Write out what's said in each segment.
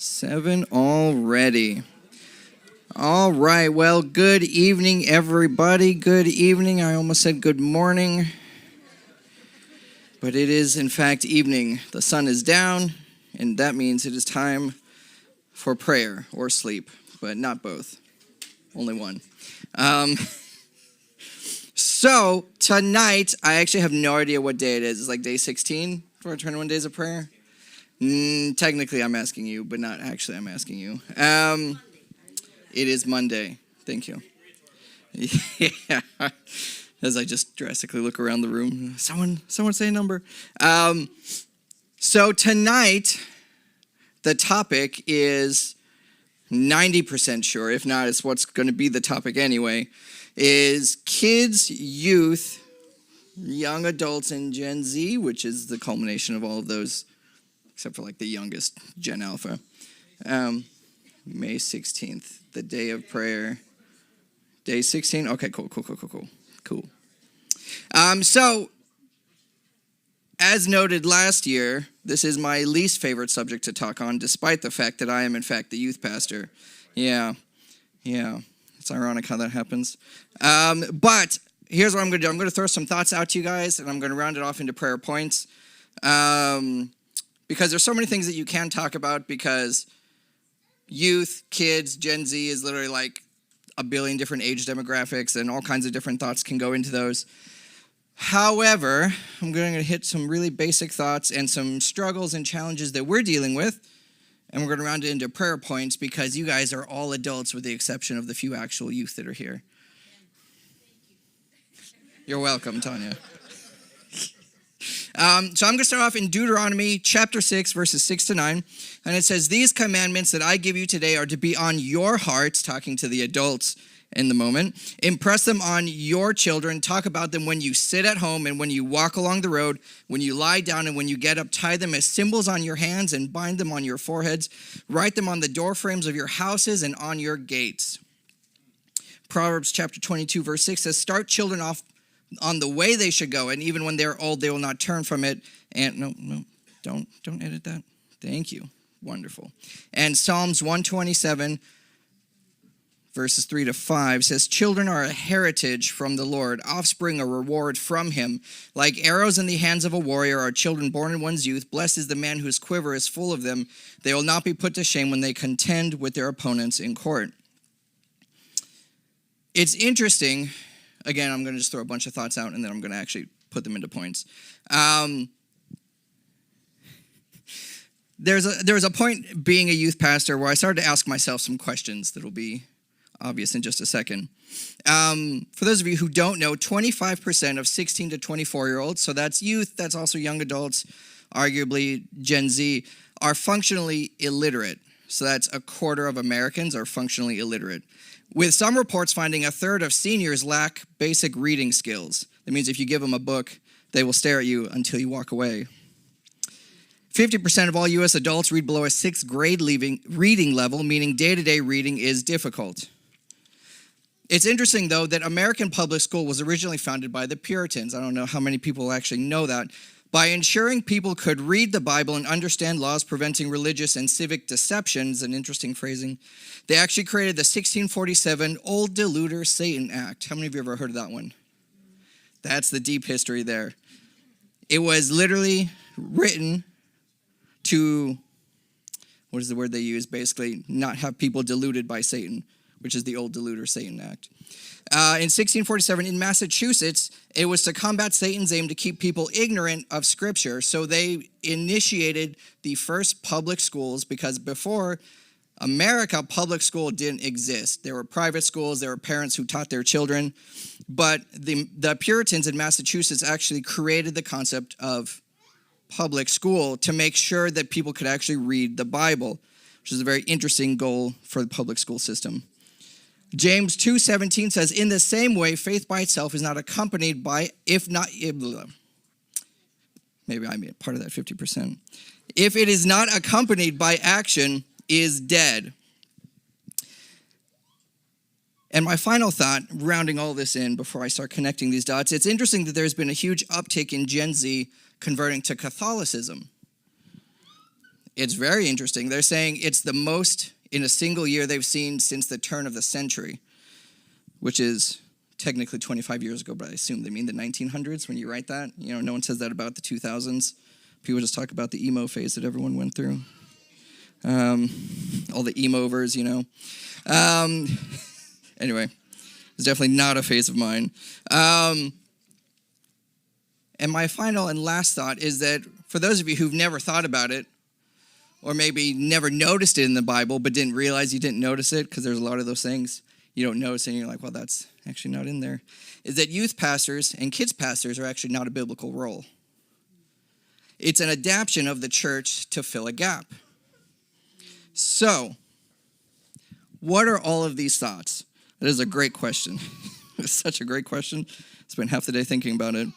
7 already. All right, well, good evening, everybody. Good evening. I almost said good morning, but it is, in fact, evening. The sun is down, and that means it is time for prayer or sleep, but not both. Only one. So, tonight, I actually have no idea what day it is. It's like day 16 for 21 Days of Prayer. Technically, I'm asking you, but not actually I'm asking you. It is Monday. Thank you. Yeah. As I just drastically look around the room. Someone say a number. So tonight, the topic is 90% sure, if not, it's what's going to be the topic anyway, is kids, youth, young adults, and Gen Z, which is the culmination of all of those, except for like the youngest, Gen Alpha. May 16th, the day of prayer. Day 16? Okay, cool. So, as noted last year, this is my least favorite subject to talk on, despite the fact that I am, in fact, the youth pastor. Yeah. It's ironic how that happens. But here's what I'm going to do. I'm going to throw some thoughts out to you guys, and I'm going to round it off into prayer points. Because there's so many things that you can talk about, because youth, kids, Gen Z is literally like a billion different age demographics, and all kinds of different thoughts can go into those. However, I'm going to hit some really basic thoughts and some struggles and challenges that we're dealing with, and we're going to round it into prayer points because you guys are all adults with the exception of the few actual youth that are here. You're welcome, Tanya. So I'm going to start off in Deuteronomy chapter 6, verses 6 to 9. And it says, "These commandments that I give you today are to be on your hearts," talking to the adults in the moment. "Impress them on your children. Talk about them when you sit at home and when you walk along the road, when you lie down and when you get up. Tie them as symbols on your hands and bind them on your foreheads. Write them on the doorframes of your houses and on your gates." Proverbs chapter 22, verse 6 says, "Start children off on the way they should go, and even when they're old, they will not turn from it." And no, don't edit that. Thank you. Wonderful. And Psalms 127, verses 3 to 5 says, "Children are a heritage from the Lord, offspring a reward from him. Like arrows in the hands of a warrior are children born in one's youth. Blessed is the man whose quiver is full of them. They will not be put to shame when they contend with their opponents in court." It's interesting. Again, I'm going to just throw a bunch of thoughts out, and then I'm going to actually put them into points. There was a point being a youth pastor where I started to ask myself some questions that will be obvious in just a second. For those of you who don't know, 25% of 16 to 24-year-olds, so that's youth, that's also young adults, arguably Gen Z, are functionally illiterate. So that's a quarter of Americans are functionally illiterate, with some reports finding a third of seniors lack basic reading skills. That means if you give them a book, they will stare at you until you walk away. 50% of all U.S. adults read below a 6th grade reading level, meaning day-to-day reading is difficult. It's interesting, though, that American public school was originally founded by the Puritans. I don't know how many people actually know that. By ensuring people could read the Bible and understand laws preventing religious and civic deceptions, an interesting phrasing, they actually created the 1647 Old Deluder Satan Act. How many of you have ever heard of that one? That's the deep history there. It was literally written to, what is the word they use? Basically, not have people deluded by Satan, which is the Old Deluder Satan Act. In 1647, in Massachusetts, it was to combat Satan's aim to keep people ignorant of Scripture. So they initiated the first public schools, because before America, public school didn't exist. There were private schools, there were parents who taught their children. But the Puritans in Massachusetts actually created the concept of public school to make sure that people could actually read the Bible, which is a very interesting goal for the public school system. James 2:17 says, "In the same way, faith by itself is not accompanied by, maybe I made part of that 50%. If it is not accompanied by action, is dead." And my final thought, rounding all this in before I start connecting these dots, it's interesting that there's been a huge uptick in Gen Z converting to Catholicism. It's very interesting. They're saying it's the most in a single year they've seen since the turn of the century, which is technically 25 years ago, but I assume they mean the 1900s when you write that. You know, no one says that about the 2000s. People just talk about the emo phase that everyone went through. All the emo-overs, you know. Anyway, it's definitely not a phase of mine. And my final and last thought is that for those of you who've never thought about it, or maybe never noticed it in the Bible, but didn't realize you didn't notice it, because there's a lot of those things you don't notice, and you're like, well, that's actually not in there, is that youth pastors and kids pastors are actually not a biblical role. It's an adaptation of the church to fill a gap. So, what are all of these thoughts? That is a great question. It's such a great question. Spent half the day thinking about it.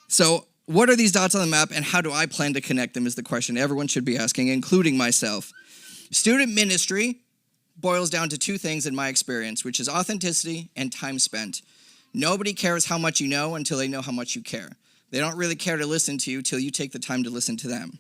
So, what are these dots on the map, and how do I plan to connect them is the question everyone should be asking, including myself. Student ministry boils down to two things in my experience, which is authenticity and time spent. Nobody cares how much you know until they know how much you care. They don't really care to listen to you till you take the time to listen to them.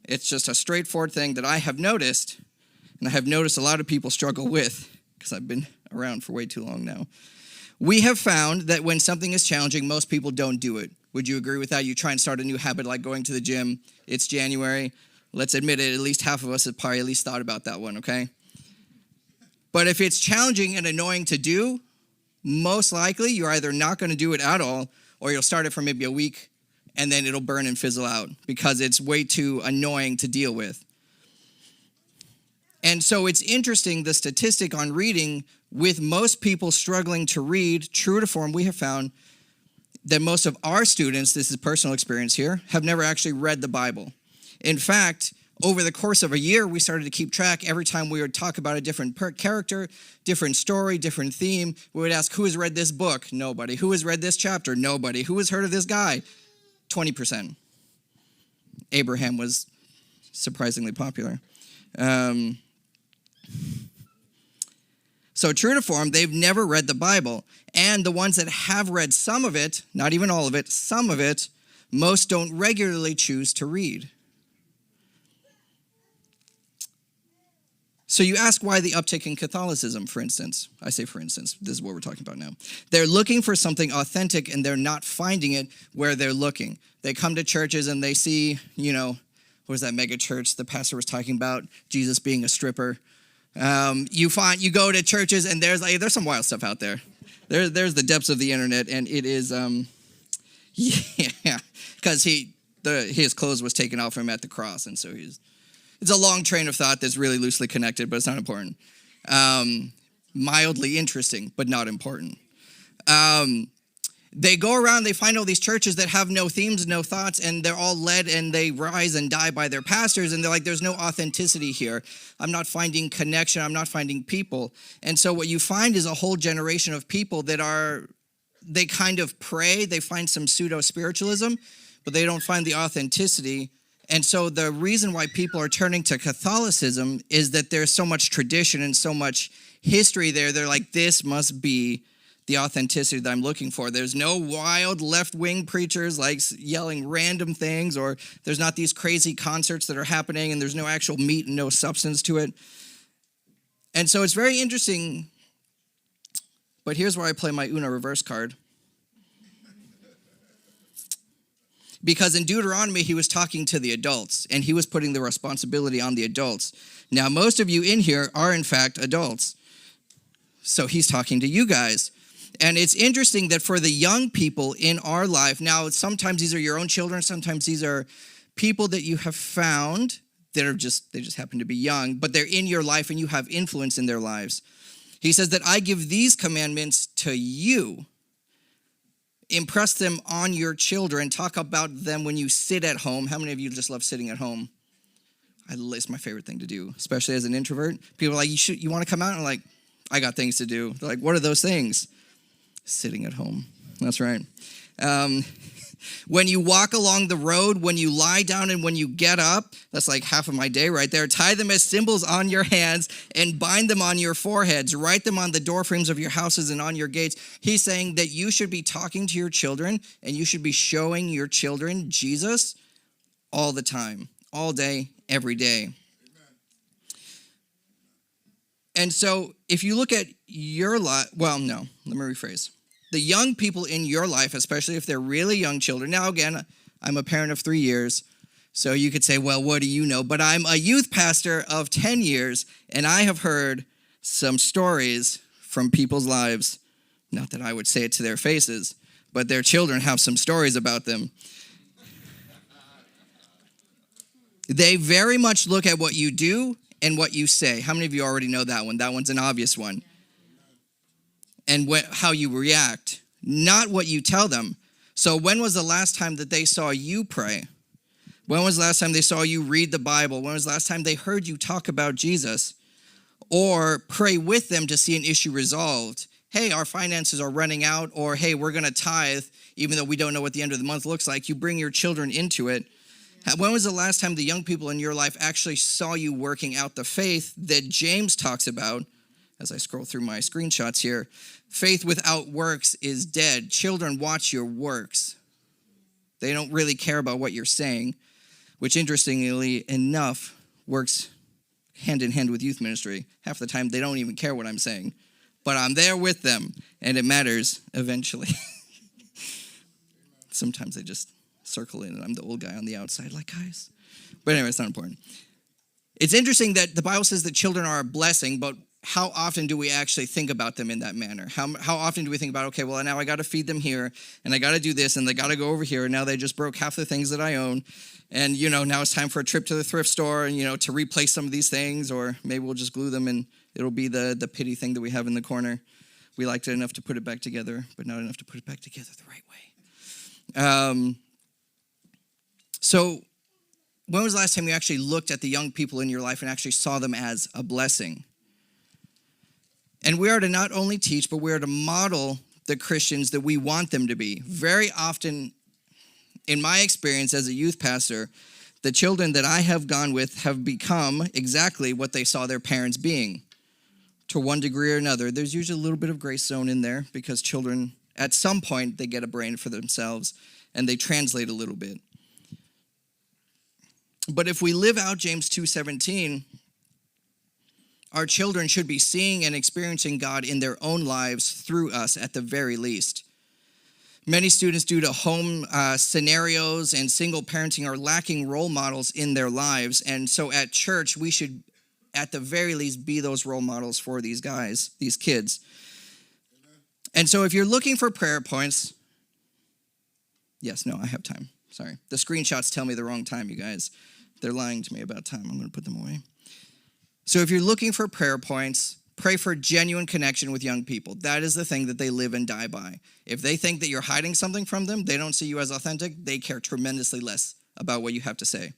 It's just a straightforward thing that I have noticed, and I have noticed a lot of people struggle with, because I've been around for way too long now. We have found that when something is challenging, most people don't do it. Would you agree with that? You try and start a new habit like going to the gym. It's January. Let's admit it, at least half of us have probably at least thought about that one, okay? But if it's challenging and annoying to do, most likely you're either not going to do it at all, or you'll start it for maybe a week, and then it'll burn and fizzle out because it's way too annoying to deal with. And so it's interesting, the statistic on reading, with most people struggling to read, true to form, we have found that most of our students, this is personal experience here, have never actually read the Bible. In fact, over the course of a year, we started to keep track. Every time we would talk about a different character, different story, different theme, we would ask, who has read this book? Nobody. Who has read this chapter? Nobody. Who has heard of this guy? 20%. Abraham was surprisingly popular. So true to form, they've never read the Bible. And the ones that have read some of it, not even all of it, some of it, most don't regularly choose to read. So you ask why the uptick in Catholicism, for instance. I say for instance, this is what we're talking about now. They're looking for something authentic, and they're not finding it where they're looking. They come to churches and they see, you know, what was that mega church the pastor was talking about? Jesus being a stripper. You go to churches and there's some wild stuff out there. There's the depths of the internet, and it is, yeah, because his clothes was taken off him at the cross, and so it's a long train of thought that's really loosely connected, but it's not important. Mildly interesting, but not important. They go around, they find all these churches that have no themes, no thoughts, and they're all led and they rise and die by their pastors, and they're like, there's no authenticity here. I'm not finding connection. I'm not finding people. And so what you find is a whole generation of people that they kind of pray, they find some pseudo-spiritualism, but they don't find the authenticity. And so the reason why people are turning to Catholicism is that there's so much tradition and so much history there. They're like, this must be the authenticity that I'm looking for. There's no wild left-wing preachers like yelling random things, or there's not these crazy concerts that are happening and there's no actual meat and no substance to it. And so it's very interesting, but here's where I play my Uno reverse card. Because in Deuteronomy, he was talking to the adults, and he was putting the responsibility on the adults. Now, most of you in here are, in fact, adults. So he's talking to you guys. And it's interesting that for the young people in our life, now sometimes these are your own children, sometimes these are people that you have found that they just happen to be young, but they're in your life and you have influence in their lives. He says that I give these commandments to you. Impress them on your children. Talk about them when you sit at home. How many of you just love sitting at home? It's my favorite thing to do, especially as an introvert. People are like, you want to come out? And I'm like, I got things to do. They're like, what are those things? Sitting at home. That's right. When you walk along the road, when you lie down and when you get up, that's like half of my day right there. Tie them as symbols on your hands and bind them on your foreheads. Write them on the doorframes of your houses and on your gates. He's saying that you should be talking to your children and you should be showing your children Jesus all the time. all day, every day. And so if you look at your life, well, no, let me rephrase. The young people in your life, especially if they're really young children. Now, again, I'm a parent of 3 years, so you could say, well, what do you know? But I'm a youth pastor of 10 years, and I have heard some stories from people's lives. Not that I would say it to their faces, but their children have some stories about them. They very much look at what you do and what you say. How many of you already know that one? That one's an obvious one. And how you react, not what you tell them. So when was the last time that they saw you pray? When was the last time they saw you read the Bible? When was the last time they heard you talk about Jesus? Or pray with them to see an issue resolved? Hey, our finances are running out. Or, hey, we're going to tithe, even though we don't know what the end of the month looks like. You bring your children into it. When was the last time the young people in your life actually saw you working out the faith that James talks about? As I scroll through my screenshots here, faith without works is dead. Children watch your works. They don't really care about what you're saying, which interestingly enough works hand in hand with youth ministry. Half the time they don't even care what I'm saying, but I'm there with them and it matters eventually. Sometimes they just circle in and I'm the old guy on the outside like, guys. But anyway, it's not important. It's interesting that the Bible says that children are a blessing, but how often do we actually think about them in that manner? How often do we think about, okay, well, now I got to feed them here, and I got to do this, and they got to go over here, and now they just broke half the things that I own, and, now it's time for a trip to the thrift store, and, to replace some of these things, or maybe we'll just glue them, and it'll be the pity thing that we have in the corner. We liked it enough to put it back together, but not enough to put it back together the right way. So when was the last time you actually looked at the young people in your life and actually saw them as a blessing? And we are to not only teach, but we are to model the Christians that we want them to be. Very often, in my experience as a youth pastor, the children that I have gone with have become exactly what they saw their parents being. To one degree or another, there's usually a little bit of grace zone in there because children, at some point, they get a brain for themselves and they translate a little bit. But if we live out James 2:17, our children should be seeing and experiencing God in their own lives through us at the very least. Many students, due to home scenarios and single parenting, are lacking role models in their lives. And so at church, we should, at the very least, be those role models for these guys, these kids. And so if you're looking for prayer points, yes, no, I have time. Sorry. The screenshots tell me the wrong time, you guys. They're lying to me about time. I'm going to put them away. So if you're looking for prayer points, pray for genuine connection with young people. That is the thing that they live and die by. If they think that you're hiding something from them, they don't see you as authentic, they care tremendously less about what you have to say.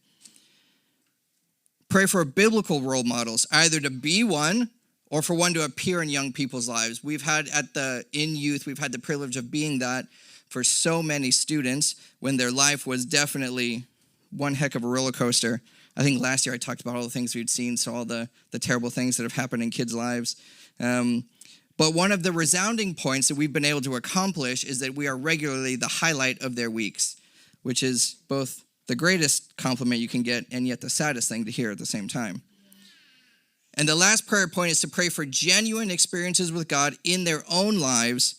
Pray for biblical role models, either to be one or for one to appear in young people's lives. We've had in youth, we've had the privilege of being that for so many students when their life was definitely one heck of a roller coaster. I think last year I talked about all the things we'd seen, so all the terrible things that have happened in kids' lives. But one of the resounding points that we've been able to accomplish is that we are regularly the highlight of their weeks, which is both the greatest compliment you can get and yet the saddest thing to hear at the same time. And the last prayer point is to pray for genuine experiences with God in their own lives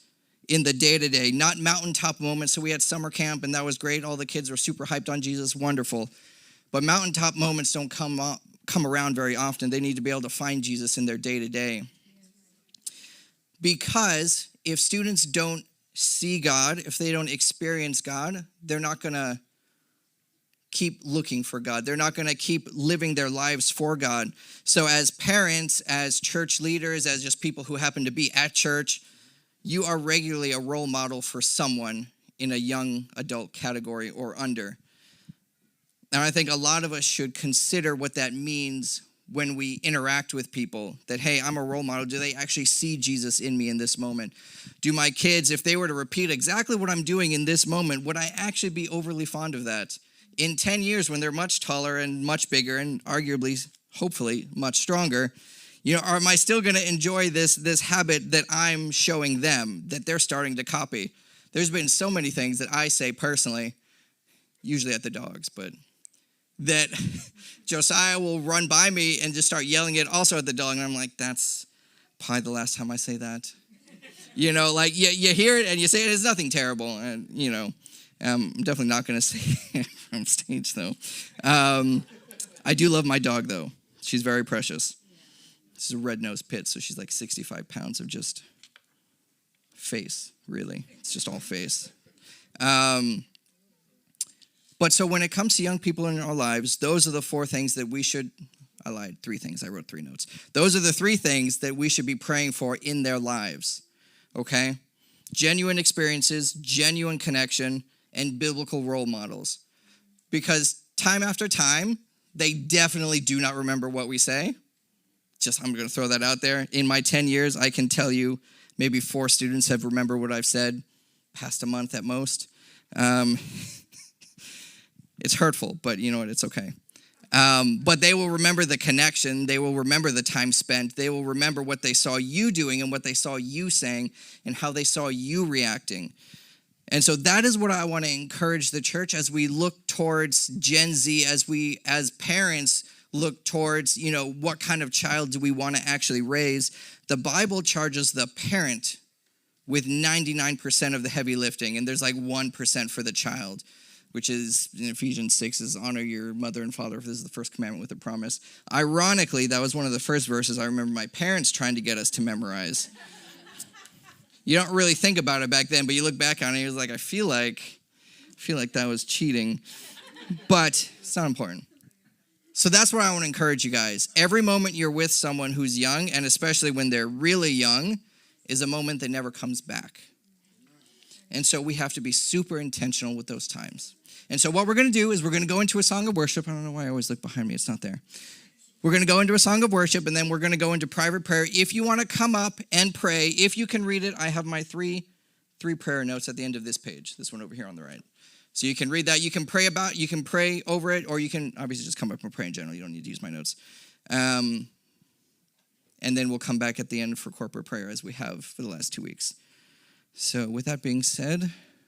in the day-to-day, not mountaintop moments. So we had summer camp, and that was great. All the kids were super hyped on Jesus. Wonderful. But mountaintop moments don't come around very often. They need to be able to find Jesus in their day-to-day. Because if students don't see God, if they don't experience God, they're not going to keep looking for God. They're not going to keep living their lives for God. So as parents, as church leaders, as just people who happen to be at church, you are regularly a role model for someone in a young adult category or under. And I think a lot of us should consider what that means when we interact with people, that, hey, I'm a role model. Do they actually see Jesus in me in this moment? Do my kids, if they were to repeat exactly what I'm doing in this moment, would I actually be overly fond of that? In 10 years, when they're much taller and much bigger and arguably, hopefully, much stronger, am I still going to enjoy this habit that I'm showing them, that they're starting to copy? There's been so many things that I say personally, usually at the dogs, but that Josiah will run by me and just start yelling it also at the dog. And I'm like, that's probably the last time I say that. You know, like you hear it and you say it, it's nothing terrible. And, you know, I'm definitely not going to say it from stage, though. I do love my dog, though. She's very precious. She's a red-nosed pit, so she's like 65 pounds of just face, really. It's just all face. But so when it comes to young people in our lives, those are the 4 things that we should, I lied, 3 things. I wrote 3 notes. Those are the 3 things that we should be praying for in their lives, okay? Genuine experiences, genuine connection, and biblical role models. Because time after time, they definitely do not remember what we say. I'm going to throw that out there. In my 10 years, I can tell you maybe 4 students have remembered what I've said, past a month at most. It's hurtful, but you know what? It's okay. But they will remember the connection. They will remember the time spent. They will remember what they saw you doing and what they saw you saying and how they saw you reacting. And so that is what I want to encourage the church as we look towards Gen Z, as we, as parents, look towards, you know, what kind of child do we want to actually raise. The Bible charges the parent with 99% of the heavy lifting, and there's like 1% for the child, which is in Ephesians 6 is honor your mother and father. This is the first commandment with a promise. Ironically, that was one of the first verses I remember my parents trying to get us to memorize. You don't really think about it back then, but you look back on it, you're like, I feel like that was cheating. But it's not important. So that's what I want to encourage you guys. Every moment you're with someone who's young, and especially when they're really young, is a moment that never comes back. And so we have to be super intentional with those times. And so what we're going to do is we're going to go into a song of worship. I don't know why I always look behind me. It's not there. We're going to go into a song of worship, and then we're going to go into private prayer. If you want to come up and pray, if you can read it, I have my three prayer notes at the end of this page. This one over here on the right. So you can read that. You can pray over it, or you can obviously just come up and pray in general. You don't need to use my notes. And then we'll come back at the end for corporate prayer as we have for the last 2 weeks. So with that being said,